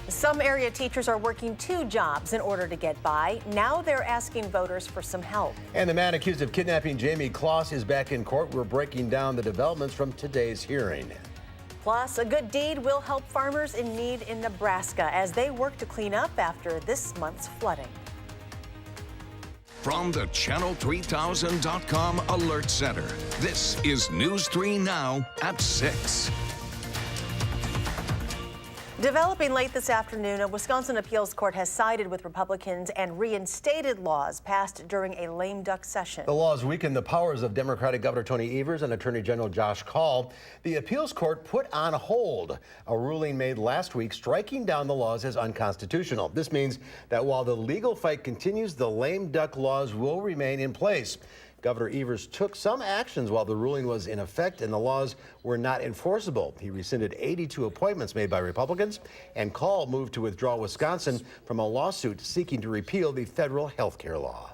Some area teachers are working 2 jobs in order to get by. Now they're asking voters for some help. And the man accused of kidnapping Jamie Kloss is back in court. We're breaking down the developments from today's hearing. Plus, a good deed will help farmers in need in Nebraska as they work to clean up after this month's flooding. From the Channel3000.com Alert Center, this is News 3 Now at 6. Developing late this afternoon, a Wisconsin appeals court has sided with Republicans and reinstated laws passed during a lame duck session. The laws weaken the powers of Democratic Governor Tony Evers and Attorney General Josh Kaul. The appeals court put on hold a ruling made last week striking down the laws as unconstitutional. This means that while the legal fight continues, the lame duck laws will remain in place. Governor Evers took some actions while the ruling was in effect and the laws were not enforceable. He rescinded 82 appointments made by Republicans, and Kaul moved to withdraw Wisconsin from a lawsuit seeking to repeal the federal health care law.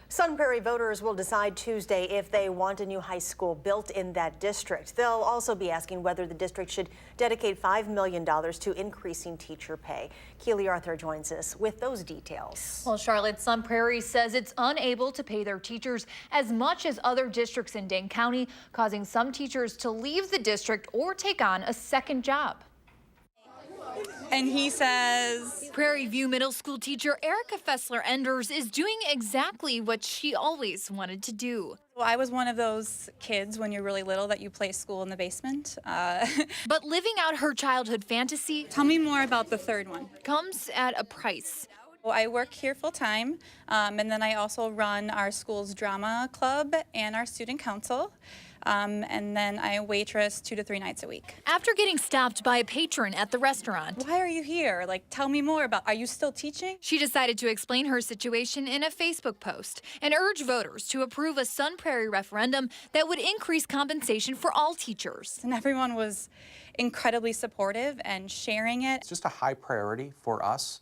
Sun Prairie voters will decide Tuesday if they want a new high school built in that district. They'll also be asking whether the district should dedicate $5 million to increasing teacher pay. Keely Arthur joins us with those details. Well, Charlotte, Sun Prairie says it's unable to pay their teachers as much as other districts in Dane County, causing some teachers to leave the district or take on a second job. And he says, Prairie View Middle School teacher Erica Fessler-Enders is doing exactly what she always wanted to do. well, I was one of those kids when you're really little that you play school in the basement. But living out her childhood fantasy Tell me more about the third one. comes at a price. Well, I work here full time, and then I also run our school's drama club and our student council. And then I waitress 2 to 3 nights a week. After getting stopped by a patron at the restaurant, Why are you here? Like, tell me more about, are you still teaching? she decided to explain her situation in a Facebook post and urge voters to approve a Sun Prairie referendum that would increase compensation for all teachers. And everyone was incredibly supportive and sharing it. It's just a high priority for us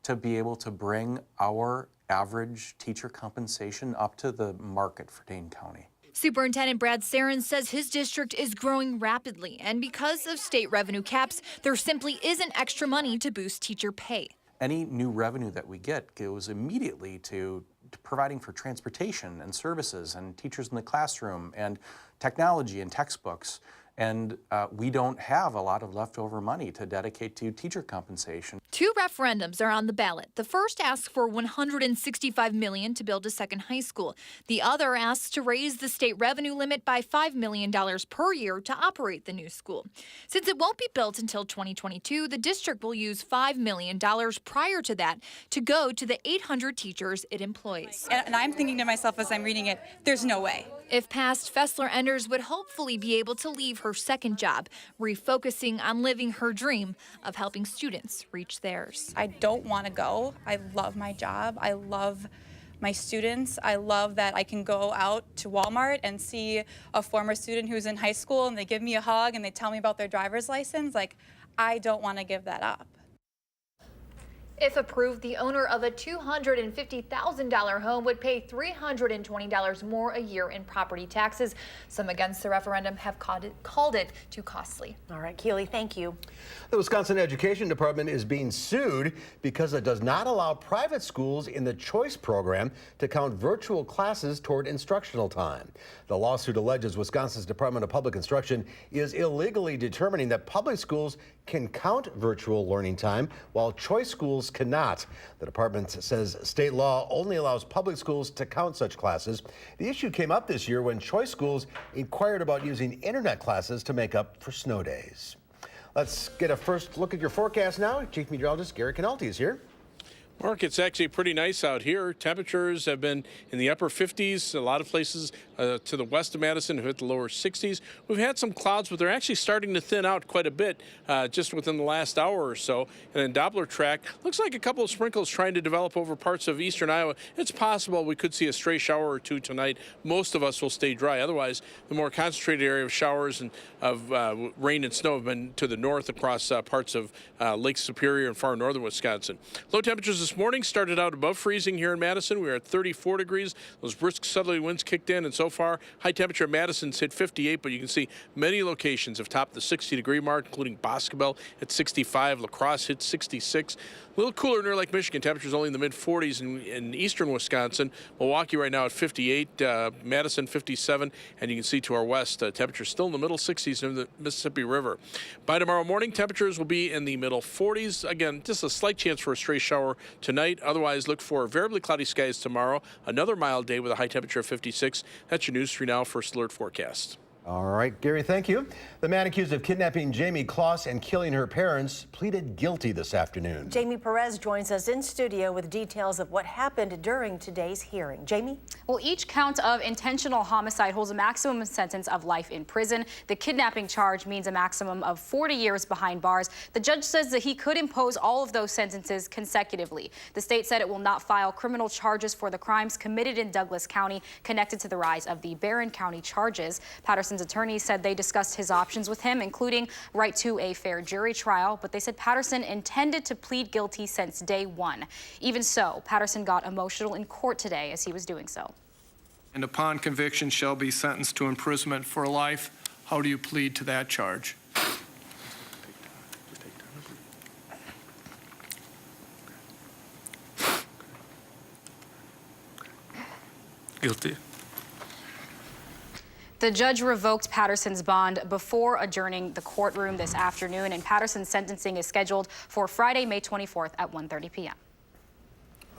to be able to bring our average teacher compensation up to the market for Dane County. Superintendent Brad Sarin says his district is growing rapidly, and because of state revenue caps, there simply isn't extra money to boost teacher pay. Any new revenue that we get goes immediately to providing for transportation and services and teachers in the classroom and technology and textbooks. And we don't have a lot of leftover money to dedicate to teacher compensation. 2 referendums are on the ballot. The first asks for $165 million to build a second high school. The other asks to raise the state revenue limit by $5 million per year to operate the new school. Since it won't be built until 2022, the district will use $5 million prior to that to go to the 800 teachers it employs. And I'm thinking to myself as I'm reading it, there's no way. If passed, Fessler-Enders would hopefully be able to leave her second job, refocusing on living her dream of helping students reach theirs. I don't want to go. I love my job. I love my students. I love that I can go out to Walmart and see a former student who's in high school and they give me a hug and they tell me about their driver's license. Like, I don't want to give that up. If approved, the owner of a $250,000 home would pay $320 more a year in property taxes. Some against the referendum have called it too costly. All right, Keely, thank you. The Wisconsin Education Department is being sued because it does not allow private schools in the choice program to count virtual classes toward instructional time. The lawsuit alleges Wisconsin's Department of Public Instruction is illegally determining that public schools can count virtual learning time while choice schools cannot. The department says state law only allows public schools to count such classes. The issue came up this year when choice schools inquired about using internet classes to make up for snow days. Let's get a first look at your forecast now. Chief Meteorologist Gary Canalti is here. Mark, it's actually pretty nice out here. Temperatures have been in the upper 50s. A lot of places to the west of Madison have hit the lower 60s. We've had some clouds, but they're actually starting to thin out quite a bit just within the last hour or so. And then Doppler track, looks like a couple of sprinkles trying to develop over parts of eastern Iowa. It's possible we could see a stray shower or two tonight. Most of us will stay dry. Otherwise, the more concentrated area of showers and of rain and snow have been to the north across parts of Lake Superior and far northern Wisconsin. Low temperatures this morning started out above freezing here in Madison. We were at 34 degrees. Those brisk southerly winds kicked in, and so far, high temperature at Madison's hit 58, but you can see many locations have topped the 60-degree mark, including Boscobel at 65, La Crosse hit 66. A little cooler near Lake Michigan. Temperatures only in the mid-40s in eastern Wisconsin. Milwaukee right now at 58, Madison 57, and you can see to our west, temperatures still in the middle 60s near the Mississippi River. By tomorrow morning, temperatures will be in the middle 40s. Again, just a slight chance for a stray shower tonight. Otherwise, look for variably cloudy skies tomorrow. Another mild day with a high temperature of 56. That's your News 3 Now First Alert forecast. All right, Gary, thank you. The man accused of kidnapping Jamie Kloss and killing her parents pleaded guilty this afternoon. Jamie Perez joins us in studio with details of what happened during today's hearing. Jamie? Well, each count of intentional homicide holds a maximum sentence of life in prison. The kidnapping charge means a maximum of 40 years behind bars. The judge says that he could impose all of those sentences consecutively. The state said it will not file criminal charges for the crimes committed in Douglas County connected to the rise of the Barron County charges. Patterson's attorney said they discussed his options with him, including right to a fair jury trial, but they said Patterson intended to plead guilty since day one. Even so, Patterson got emotional in court today as he was doing so. And upon conviction shall be sentenced to imprisonment for life. How do you plead to that charge? Guilty. The judge revoked Patterson's bond before adjourning the courtroom this afternoon, and Patterson's sentencing is scheduled for Friday, May 24th at 1:30 p.m.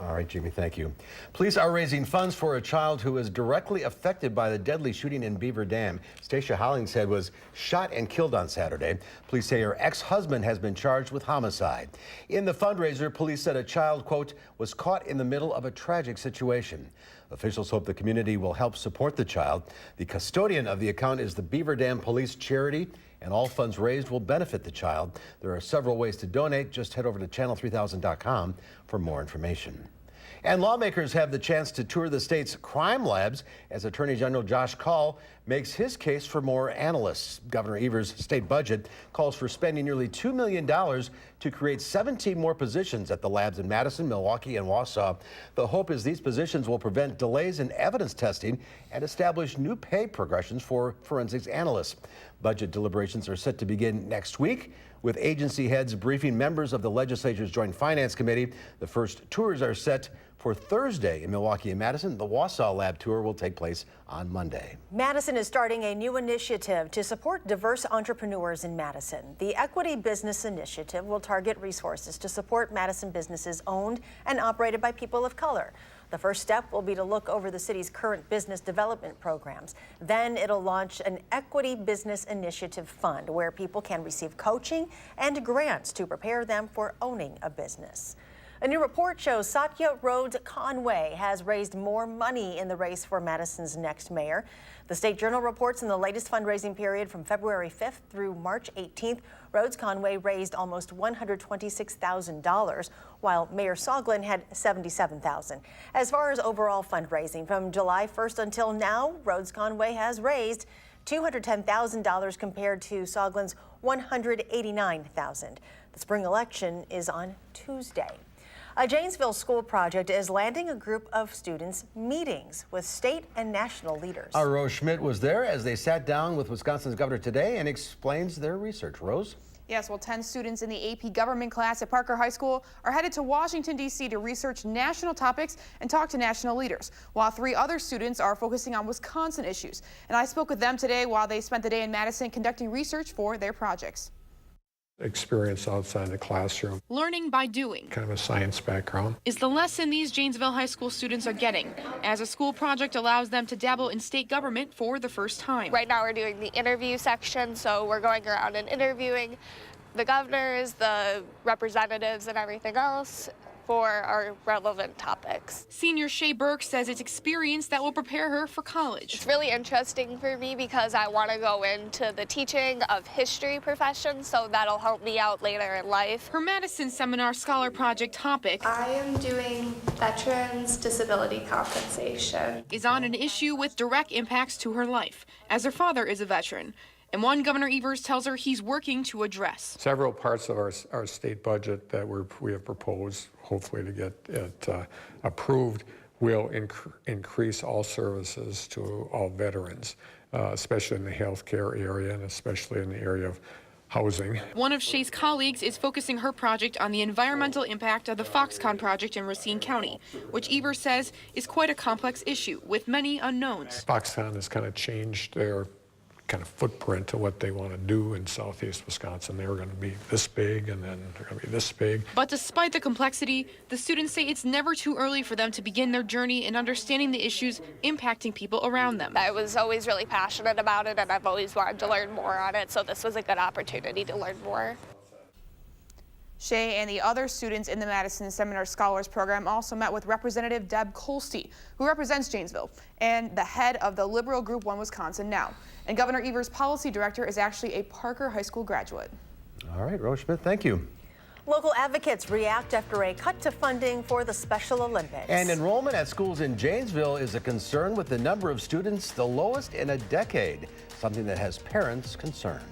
All right, Jimmy, thank you. Police are raising funds for a child who was directly affected by the deadly shooting in Beaver Dam. Stacia Hollingshead was shot and killed on Saturday. Police say her ex-husband has been charged with homicide. In the fundraiser, police said a child, quote, was caught in the middle of a tragic situation. Officials hope the community will help support the child. The custodian of the account is the Beaver Dam Police Charity, and all funds raised will benefit the child. There are several ways to donate. Just head over to channel3000.com for more information. And lawmakers have the chance to tour the state's crime labs as Attorney General Josh Kaul makes his case for more analysts. Governor Evers' state budget calls for spending nearly $2 million to create 17 more positions at the labs in Madison, Milwaukee, and Wausau. The hope is these positions will prevent delays in evidence testing and establish new pay progressions for forensics analysts. Budget deliberations are set to begin next week, with agency heads briefing members of the legislature's Joint Finance Committee. The first tours are set for Thursday in Milwaukee and Madison. The Wausau lab tour will take place on Monday. Madison is starting a new initiative to support diverse entrepreneurs in Madison. The Equity Business Initiative will target resources to support Madison businesses owned and operated by people of color. The first step will be to look over the city's current business development programs. Then it'll launch an Equity Business Initiative Fund where people can receive coaching and grants to prepare them for owning a business. A new report shows Satya Rhodes Conway has raised more money in the race for Madison's next mayor. The State Journal reports in the latest fundraising period from February 5th through March 18th, Rhodes Conway raised almost $126,000, while Mayor Soglin had $77,000. As far as overall fundraising, from July 1st until now, Rhodes Conway has raised $210,000 compared to Soglin's $189,000. The spring election is on Tuesday. A Janesville school project is landing a group of students meetings with state and national leaders. Our Rose Schmidt was there as they sat down with Wisconsin's governor today and explains their research. Rose? Yes, well, 10 students in the AP government class at Parker High School are headed to Washington, D.C. to research national topics and talk to national leaders, while 3 other students are focusing on Wisconsin issues. And I spoke with them today while they spent the day in Madison conducting research for their projects. Experience outside the classroom. Learning by doing. Kind of a science background. Is the lesson these Janesville High School students are getting, as a school project allows them to dabble in state government for the first time. Right now we're doing the interview section, so we're going around and interviewing the governors, the representatives, and everything else for our relevant topics. Senior Shay Burke says it's experience that will prepare her for college. It's really interesting for me because I want to go into the teaching of history profession, so that'll help me out later in life. Her Madison Seminar Scholar Project topic, I am doing Veterans Disability Compensation, is on an issue with direct impacts to her life, as her father is a veteran, and one Governor Evers tells her he's working to address. Several parts of our state budget that we have proposed hopefully to get it approved, will increase all services to all veterans, especially in the healthcare area and especially in the area of housing. One of Shay's colleagues is focusing her project on the environmental impact of the Foxconn project in Racine County, which Evers says is quite a complex issue with many unknowns. Foxconn has kind of changed their kind of footprint to what they want to do in southeast Wisconsin. They were going to be this big and then they're going to be this big. But despite the complexity, the students say it's never too early for them to begin their journey in understanding the issues impacting people around them. I was always really passionate about it, and I've always wanted to learn more on it, so this was a good opportunity to learn more. Shay and the other students in the Madison Seminar Scholars Program also met with Representative Deb Kolste, who represents Janesville, and the head of the liberal Group 1 Wisconsin Now. And Governor Evers' policy director is actually a Parker High School graduate. All right, Rose Schmidt, thank you. Local advocates react after a cut to funding for the Special Olympics. And enrollment at schools in Janesville is a concern with the number of students the lowest in a decade, something that has parents concerned.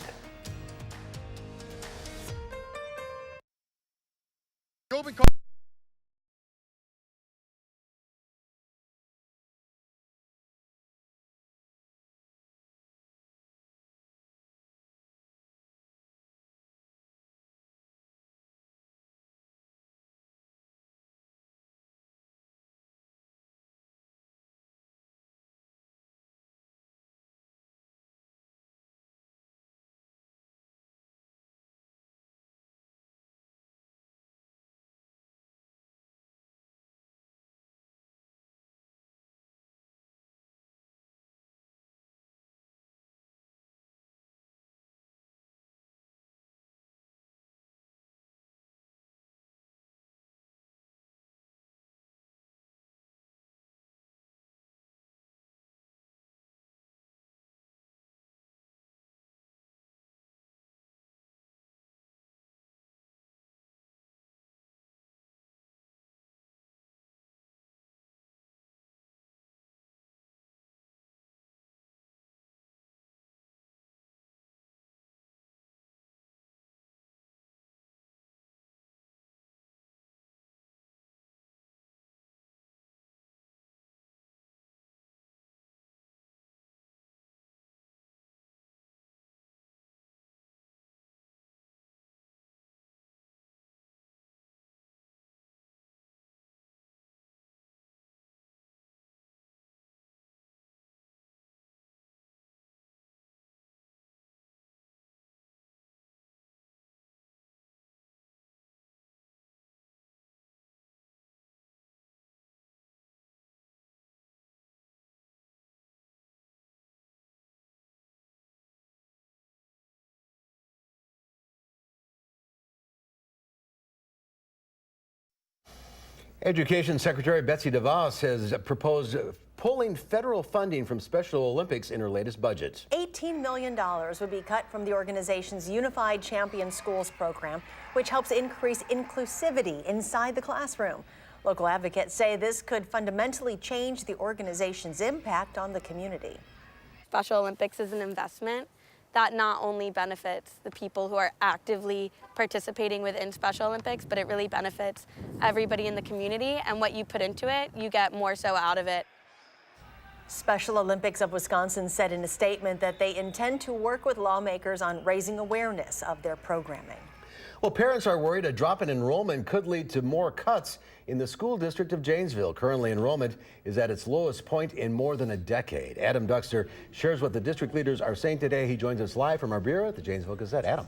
Education Secretary Betsy DeVos has proposed pulling federal funding from Special Olympics in her latest budget. $18 million would be cut from the organization's Unified Champion Schools program, which helps increase inclusivity inside the classroom. Local advocates say this could fundamentally change the organization's impact on the community. Special Olympics is an investment that not only benefits the people who are actively participating within Special Olympics, but it really benefits everybody in the community, and what you put into it, you get more so out of it. Special Olympics of Wisconsin said in a statement that they intend to work with lawmakers on raising awareness of their programming. Well, parents are worried a drop in enrollment could lead to more cuts in the school district of Janesville. Currently, enrollment is at its lowest point in more than a decade. Adam Duxter shares what the district leaders are saying today. He joins us live from our bureau at the Janesville Gazette. Adam.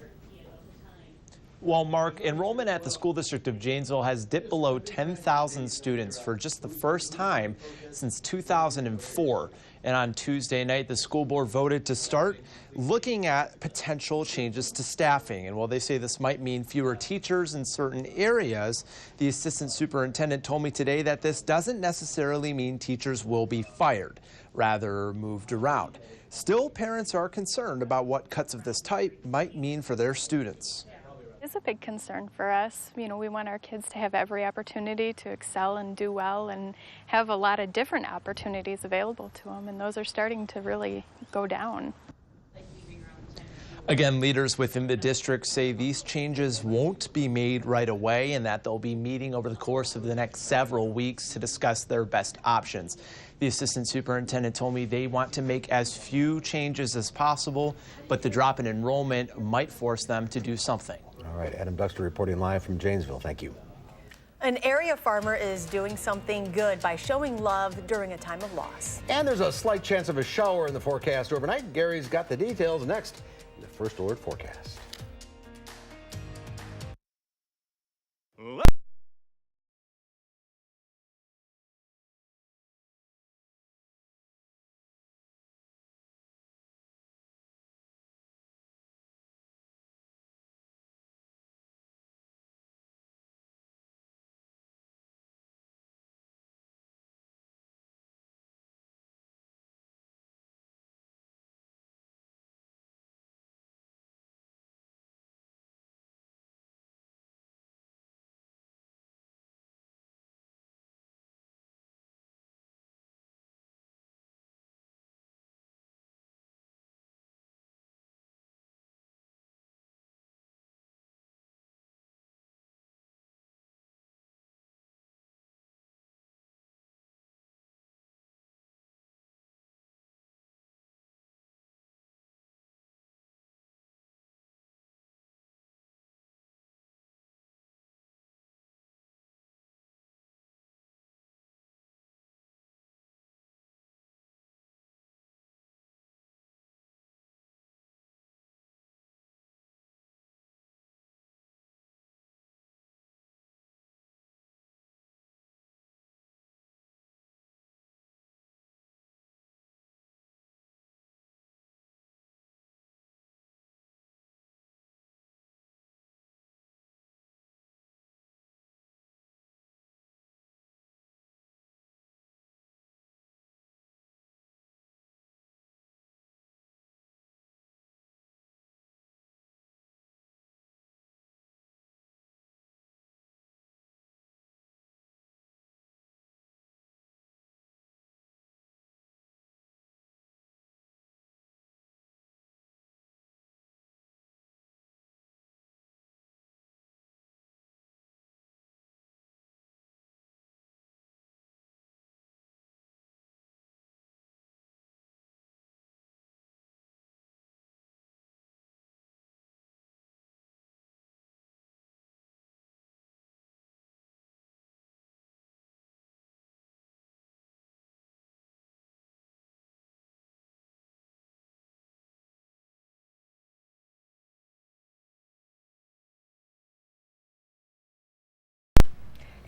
Well, Mark, enrollment at the school district of Janesville has dipped below 10,000 students for just the first time since 2004. And on Tuesday night, the school board voted to start looking at potential changes to staffing. And while they say this might mean fewer teachers in certain areas, the assistant superintendent told me today that this doesn't necessarily mean teachers will be fired, rather moved around. Still, parents are concerned about what cuts of this type might mean for their students. It's a big concern for us. You know, we want our kids to have every opportunity to excel and do well and have a lot of different opportunities available to them, and those are starting to really go down. Again, leaders within the district say these changes won't be made right away and that they'll be meeting over the course of the next several weeks to discuss their best options. The assistant superintendent told me they want to make as few changes as possible, but the drop in enrollment might force them to do something. All right, Adam Duxter reporting live from Janesville. Thank you. An area farmer is doing something good by showing love during a time of loss. And there's a slight chance of a shower in the forecast overnight. Gary's got the details next. The First Alert forecast.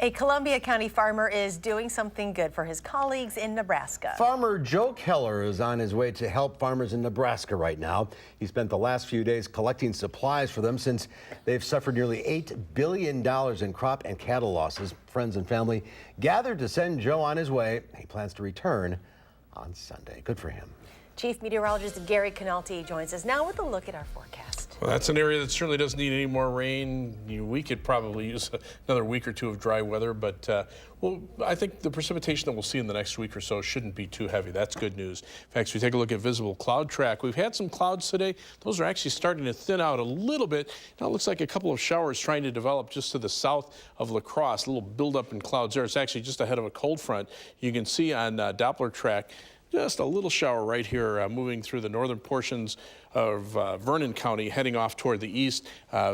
A Columbia County farmer is doing something good for his colleagues in Nebraska. Farmer Joe Keller is on his way to help farmers in Nebraska right now. He spent the last few days collecting supplies for them since they've suffered nearly $8 billion in crop and cattle losses. Friends and family gathered to send Joe on his way. He plans to return on Sunday. Good for him. Chief Meteorologist Gary Canalti joins us now with a look at our forecast. Well, that's an area that certainly doesn't need any more rain. We could probably use another week or two of dry weather, but well, I think the precipitation that we'll see in the next week or so shouldn't be too heavy. That's good news. In fact, if we take a look at visible cloud track, we've had some clouds today. Those are actually starting to thin out a little bit. Now it looks like a couple of showers trying to develop just to the south of La Crosse, a little buildup in clouds there. It's actually just ahead of a cold front. You can see on Doppler track just a little shower right here moving through the northern portions of Vernon County, heading off toward the east.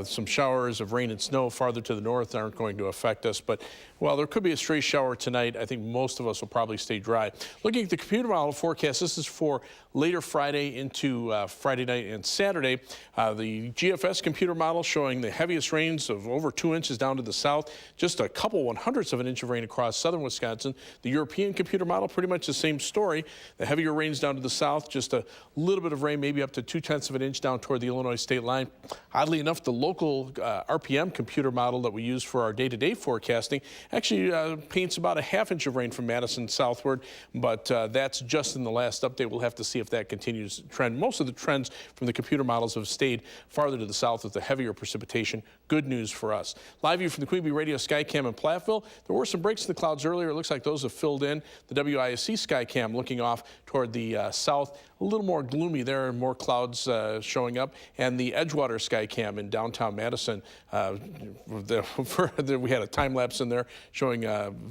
Some showers of rain and snow farther to the north aren't going to affect us, but while there could be a stray shower tonight, I think most of us will probably stay dry. Looking at the computer model forecast, this is for later Friday into Friday night and Saturday. The GFS computer model showing the heaviest rains of over 2 inches down to the south, just a couple 1/100ths of an inch of rain across southern Wisconsin. The European computer model, pretty much the same story. The heavier rains down to the south, just a little bit of rain, maybe up to 2/10 of an inch down toward the Illinois state line. Oddly enough, the local RPM computer model that we use for our day-to-day forecasting actually paints about a 1/2 inch of rain from Madison southward, but that's just in the last update. We'll have to see if that continues to trend. Most of the trends from the computer models have stayed farther to the south with the heavier precipitation. Good news for us. Live view from the Queen Bee Radio Skycam in Platteville. There were some breaks in the clouds earlier. It looks like those have filled in. The WISC Skycam looking off toward the south a little more gloomy there and more clouds showing up. And the Edgewater sky cam in downtown Madison, we had a time lapse in there showing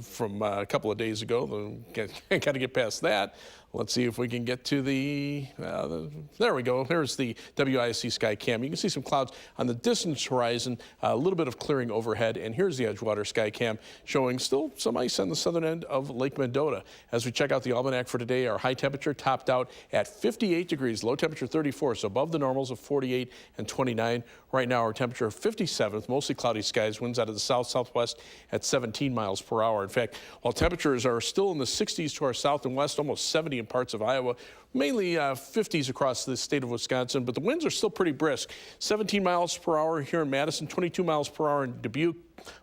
from a couple of days ago. Got to get past that. Let's see if we can get to there we go. Here's the WISC sky cam. You can see some clouds on the distance horizon, a little bit of clearing overhead, and here's the Edgewater sky cam showing still some ice on the southern end of Lake Mendota. As we check out the almanac for today, our high temperature topped out at 58 degrees, low temperature 34, so above the normals of 48 and 29. Right now, our temperature 57 with mostly cloudy skies, winds out of the south-southwest at 17 miles per hour. In fact, while temperatures are still in the 60s to our south and west, almost 70 in parts of Iowa, mainly 50s across the state of Wisconsin, but the winds are still pretty brisk. 17 miles per hour here in Madison, 22 miles per hour in Dubuque.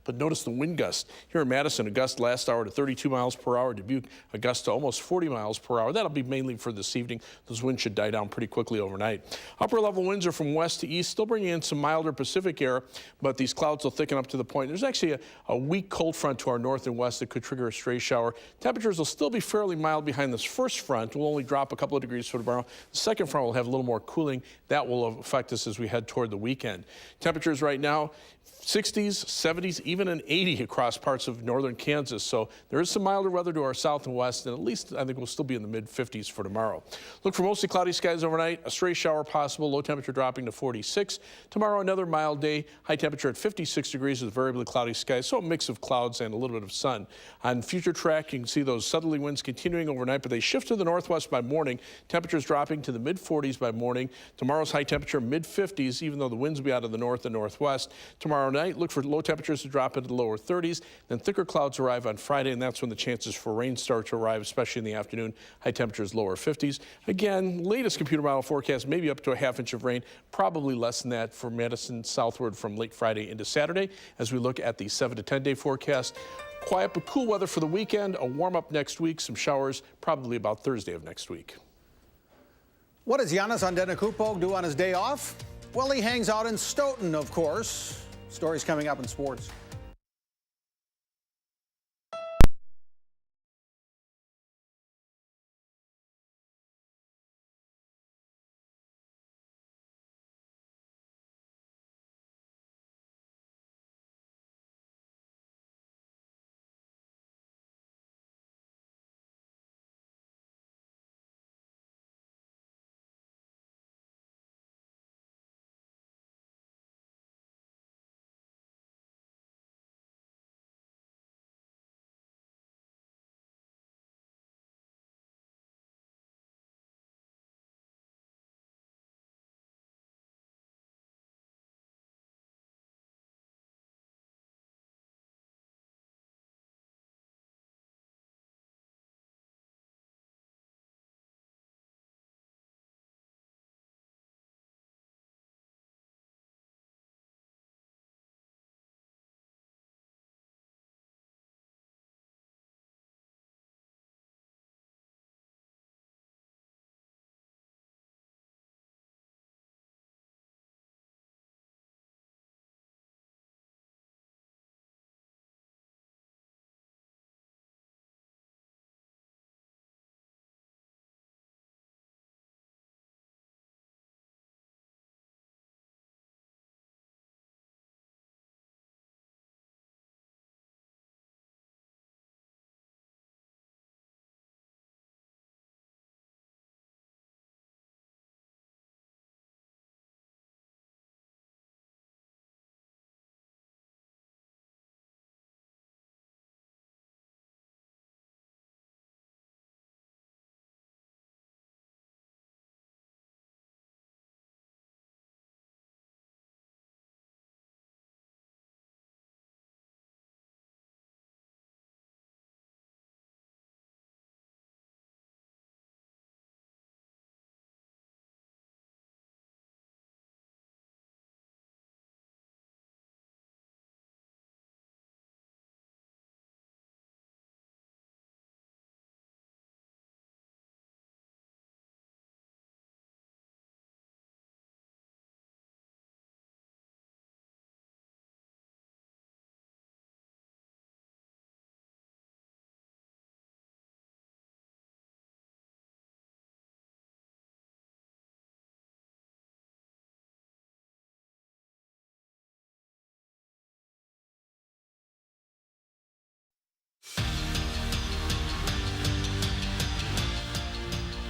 But notice the wind gust. Here in Madison, a gust last hour to 32 miles per hour. Dubuque, a gust to almost 40 miles per hour. That'll be mainly for this evening. Those winds should die down pretty quickly overnight. Upper level winds are from west to east, still bringing in some milder Pacific air, but these clouds will thicken up to the point. There's actually a weak cold front to our north and west that could trigger a stray shower. Temperatures will still be fairly mild behind this first front. We'll only drop a couple of degrees for tomorrow. The second front will have a little more cooling. That will affect us as we head toward the weekend. Temperatures right now, 60s, 70s, even an 80 across parts of northern Kansas. So there is some milder weather to our south and west, and at least I think we'll still be in the mid-50s for tomorrow. Look for mostly cloudy skies overnight, a stray shower possible, low temperature dropping to 46. Tomorrow, another mild day, high temperature at 56 degrees with variably cloudy skies, so a mix of clouds and a little bit of sun. On future track, you can see those southerly winds continuing overnight, but they shift to the northwest by morning. Temperatures dropping to the mid-40s by morning. Tomorrow's high temperature mid-50s, even though the winds will be out of the north and northwest. Tomorrow night, look for low temperatures to drop into the lower 30s. Then thicker clouds arrive on Friday, and that's when the chances for rain start to arrive, especially in the afternoon. High temperatures lower 50s. Again, latest computer model forecast, maybe up to a ½ inch of rain, probably less than that for Madison southward from late Friday into Saturday. As we look at the 7 to 10 day forecast, quiet but cool weather for the weekend, a warm up next week, some showers probably about Thursday of next week. What does Giannis Antetokounmpo do on his day off? Well, he hangs out in Stoughton, of course. Stories coming up in sports.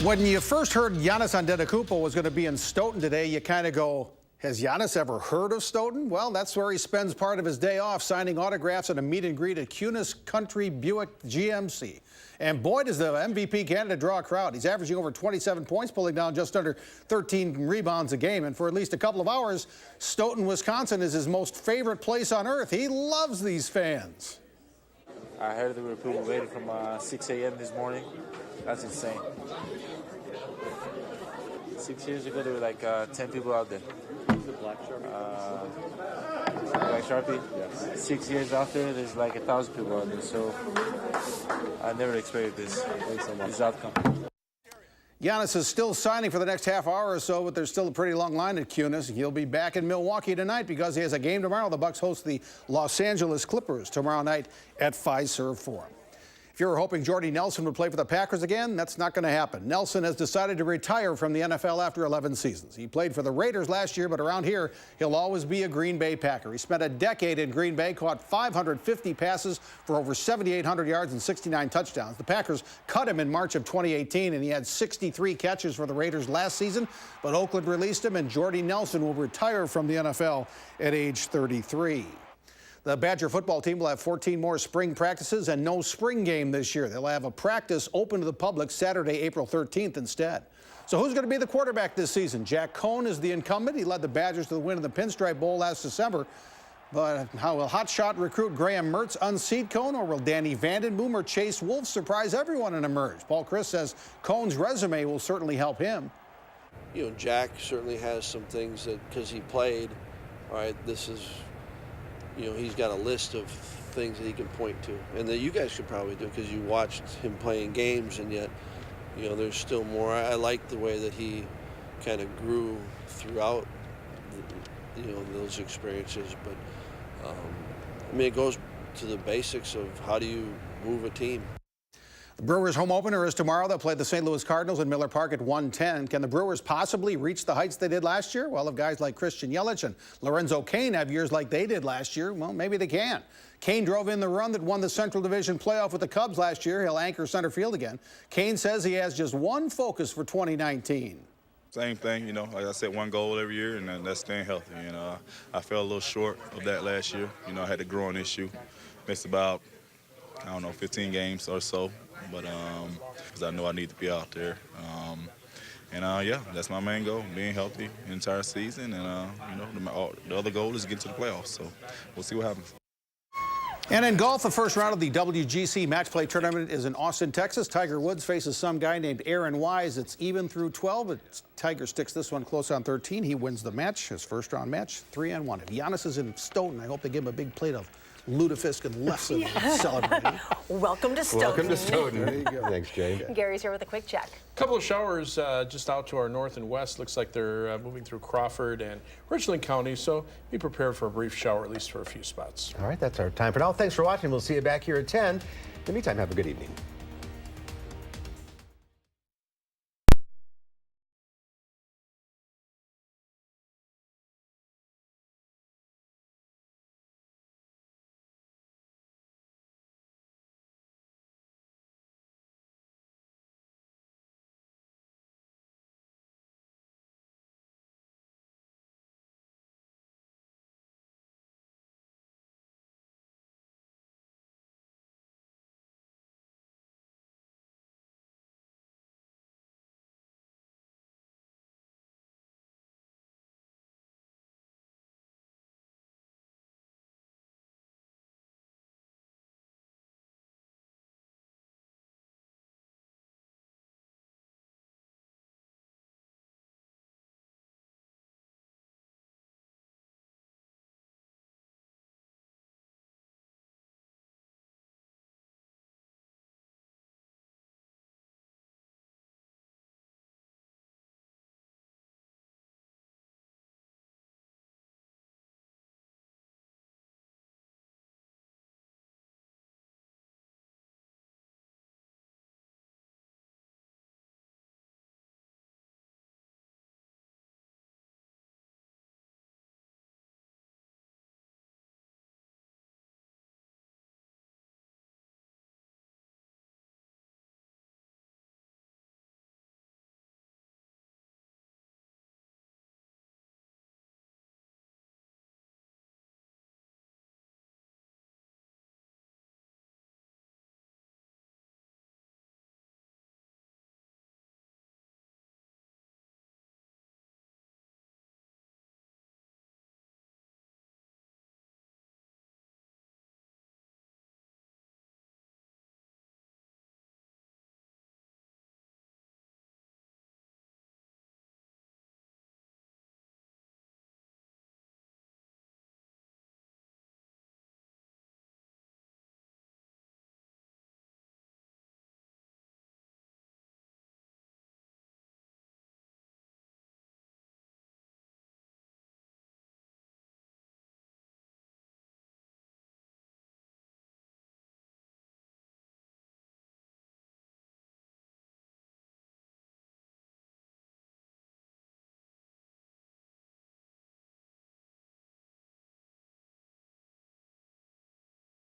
When you first heard Giannis Antetokounmpo was going to be in Stoughton today, you kind of go, has Giannis ever heard of Stoughton? Well, that's where he spends part of his day off, signing autographs at a meet and greet at Cunis Country Buick GMC. And boy, does the MVP candidate draw a crowd. He's averaging over 27 points, pulling down just under 13 rebounds a game. And for at least a couple of hours, Stoughton, Wisconsin is his most favorite place on earth. He loves these fans. I heard there were people waiting from 6 a.m. this morning. That's insane. 6 years ago, there were like 10 people out there. The Black Sharpie? Black Sharpie? Yes. 6 years after, there's like 1,000 people out there. So I never expected this outcome. Giannis is still signing for the next half hour or so, but there's still a pretty long line at Cunis. He'll be back in Milwaukee tonight because he has a game tomorrow. The Bucks host the Los Angeles Clippers tomorrow night at Fiserv Forum. If you were hoping Jordy Nelson would play for the Packers again, that's not going to happen. Nelson has decided to retire from the NFL after 11 seasons. He played for the Raiders last year, but around here, he'll always be a Green Bay Packer. He spent a decade in Green Bay, caught 550 passes for over 7,800 yards and 69 touchdowns. The Packers cut him in March of 2018, and he had 63 catches for the Raiders last season, but Oakland released him, and Jordy Nelson will retire from the NFL at age 33. The Badger football team will have 14 more spring practices and no spring game this year. They'll have a practice open to the public Saturday, April 13th instead. So who's going to be the quarterback this season? Jack Cohn is the incumbent. He led the Badgers to the win in the Pinstripe Bowl last December. But how will hotshot recruit Graham Mertz unseat Cohn, or will Danny Vandenboom or Chase Wolf surprise everyone and emerge? Paul Chris says Cohn's resume will certainly help him. You know, Jack certainly has some things that, because he played, all right, this is, you know, he's got a list of things that he can point to, and that you guys should probably do because you watched him playing games, and yet, you know, there's still more. I like the way that he kind of grew throughout, you know, those experiences. But I mean, it goes to the basics of how do you move a team. The Brewers' home opener is tomorrow. They'll play the St. Louis Cardinals in Miller Park at 1:10. Can the Brewers possibly reach the heights they did last year? Well, if guys like Christian Yelich and Lorenzo Cain have years like they did last year, well, maybe they can. Cain drove in the run that won the Central Division playoff with the Cubs last year. He'll anchor center field again. Cain says he has just one focus for 2019. Same thing, you know, like I said, one goal every year, and that's staying healthy. You know, I fell a little short of that last year. You know, I had a growing issue. Missed about, 15 games or so. But because I know I need to be out there. Yeah, that's my main goal, being healthy the entire season. And, the other goal is to get to the playoffs. So we'll see what happens. And in golf, the first round of the WGC Match Play Tournament is in Austin, Texas. Tiger Woods faces some guy named Aaron Wise. It's even through 12, but Tiger sticks this one close on 13. He wins the match, his first round match, 3-1. If Giannis is in Stoughton, I hope they give him a big plate of lutefisk and lesson celebrating. Welcome to Stoughton. Welcome to Stoughton. There you go. Thanks, Jay. Gary's here with a quick check. A couple of showers just out to our north and west. Looks like they're moving through Crawford and Richland County, so be prepared for a brief shower, at least for a few spots. All right, that's our time for now. Thanks for watching. We'll see you back here at 10. In the meantime, have a good evening.